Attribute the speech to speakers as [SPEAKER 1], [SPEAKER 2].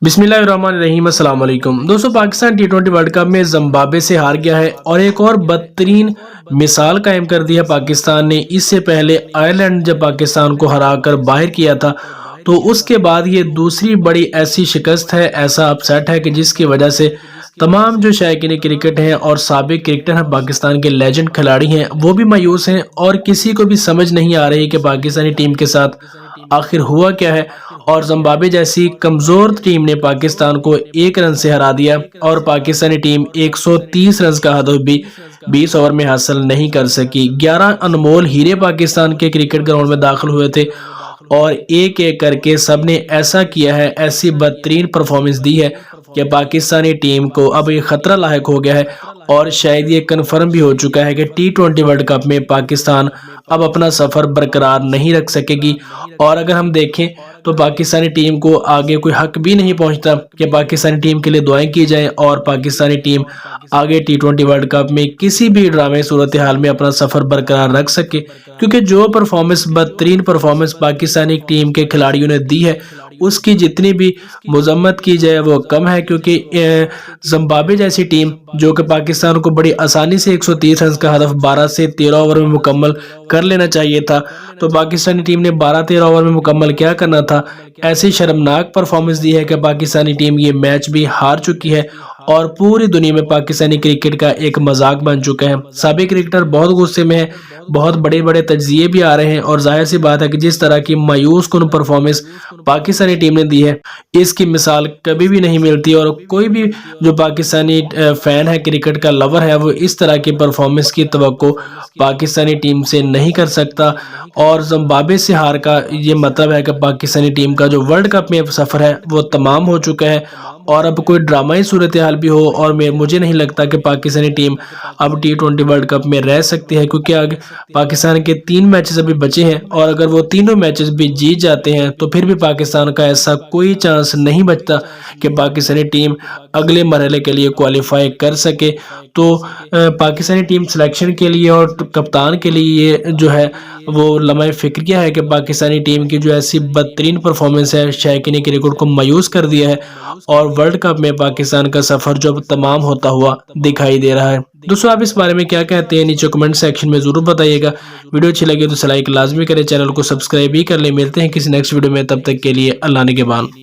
[SPEAKER 1] बिस्मिल्लाहिर्रहमानिर्रहीम अस्सलाम वालेकुम दोस्तों। पाकिस्तान टी20 वर्ल्ड कप में जिम्बाब्वे से हार गया है और एक और बदतरीन मिसाल कायम कर दी है पाकिस्तान ने। इससे पहले आयरलैंड जब पाकिस्तान को हराकर बाहर किया था तो उसके बाद ये दूसरी बड़ी ऐसी शिकस्त है, ऐसा अपसेट है कि जिसकी वजह से तमाम जो शायकीन क्रिकेट हैं और साबिक क्रिकेटर हैं, पाकिस्तान के लेजेंड खिलाड़ी हैं, वो भी मायूस हैं और किसी को भी समझ नहीं आ रही कि पाकिस्तानी टीम के साथ आखिर हुआ क्या है। और जिम्बाब्वे जैसी कमज़ोर टीम ने पाकिस्तान को 1 रन से हरा दिया और पाकिस्तानी टीम 130 रन का हदफ भी 20 ओवर में हासिल नहीं कर सकी। 11 अनमोल हीरे पाकिस्तान के क्रिकेट ग्राउंड में दाखिल हुए थे और एक एक करके सबने ऐसा किया है, ऐसी बदतरीन परफॉर्मेंस दी है कि पाकिस्तानी टीम को अब ये खतरा लायक हो गया है और शायद ये कन्फर्म भी हो चुका है कि टी20 वर्ल्ड कप में पाकिस्तान अब अपना सफ़र बरकरार नहीं रख सकेगी। और अगर हम देखें तो पाकिस्तानी टीम को आगे कोई हक भी नहीं पहुंचता कि पाकिस्तानी टीम के लिए दुआएं की जाएं और पाकिस्तानी टीम आगे टी20 वर्ल्ड कप में किसी भी ड्रामे सूरत हाल में अपना सफ़र बरकरार रख सके, क्योंकि जो परफॉर्मेंस बदतरीन परफॉर्मेंस पाकिस्तानी टीम के खिलाड़ियों ने दी है उसकी जितनी भी मजम्मत की जाए वो कम है। क्योंकि जिम्बाब्वे जैसी टीम जो कि पाकिस्तान को बड़ी आसानी से 130 रन का हदफ 12 से 13 ओवर में मुकम्मल कर लेना चाहिए था, तो पाकिस्तानी टीम ने 12-13 ओवर में मुकम्मल क्या करना था। ऐसी शर्मनाक परफॉर्मेंस दी है कि पाकिस्तानी टीम ये मैच भी हार चुकी है और पूरी दुनिया में पाकिस्तानी क्रिकेट का एक मजाक बन चुका है। साबिक क्रिकेटर बहुत गुस्से में है, बहुत बड़े बड़े तज्जिए भी आ रहे हैं और जाहिर सी बात है कि जिस तरह की मायूस कुन परफॉर्मेंस पाकिस्तानी टीम ने दी है इसकी मिसाल कभी भी नहीं मिलती और कोई भी जो पाकिस्तानी फैन है, क्रिकेट का लवर है, वो इस तरह की परफॉर्मेंस की तवक्को पाकिस्तानी टीम से नहीं कर सकता। और जिम्बाब्वे से हार का ये मतलब है कि पाकिस्तानी टीम का जो वर्ल्ड कप में सफ़र है वो तमाम हो चुका है और अब कोई ड्रामाई सूरत हाल भी हो और मुझे नहीं लगता कि पाकिस्तानी टीम अब टी20 वर्ल्ड कप में रह सकती है, क्योंकि आगे पाकिस्तान के 3 मैचेस अभी बचे हैं और अगर वो तीनों मैचेस भी जीत जाते हैं तो फिर भी पाकिस्तान का ऐसा कोई चांस नहीं बचता कि पाकिस्तानी टीम अगले मरहले के लिए क्वालिफाई कर सके। तो पाकिस्तानी टीम सिलेक्शन के लिए और कप्तान के लिए ये जो है वो लम्हा फिक्रिया है कि पाकिस्तानी टीम की जो ऐसी बदतरीन परफॉर्मेंस है शायकीन क्रिकेट को मायूस कर दिया है और वर्ल्ड कप में पाकिस्तान का सफ़र जो तमाम होता हुआ दिखाई दे रहा है। दोस्तों, आप इस बारे में क्या कहते हैं नीचे कमेंट सेक्शन में ज़रूर बताइएगा। वीडियो अच्छी लगी तो लाइक लाजमी करें, चैनल को सब्सक्राइब भी कर ले। मिलते हैं किसी नेक्स्ट वीडियो में, तब तक के लिए अल्लाह निगहबान।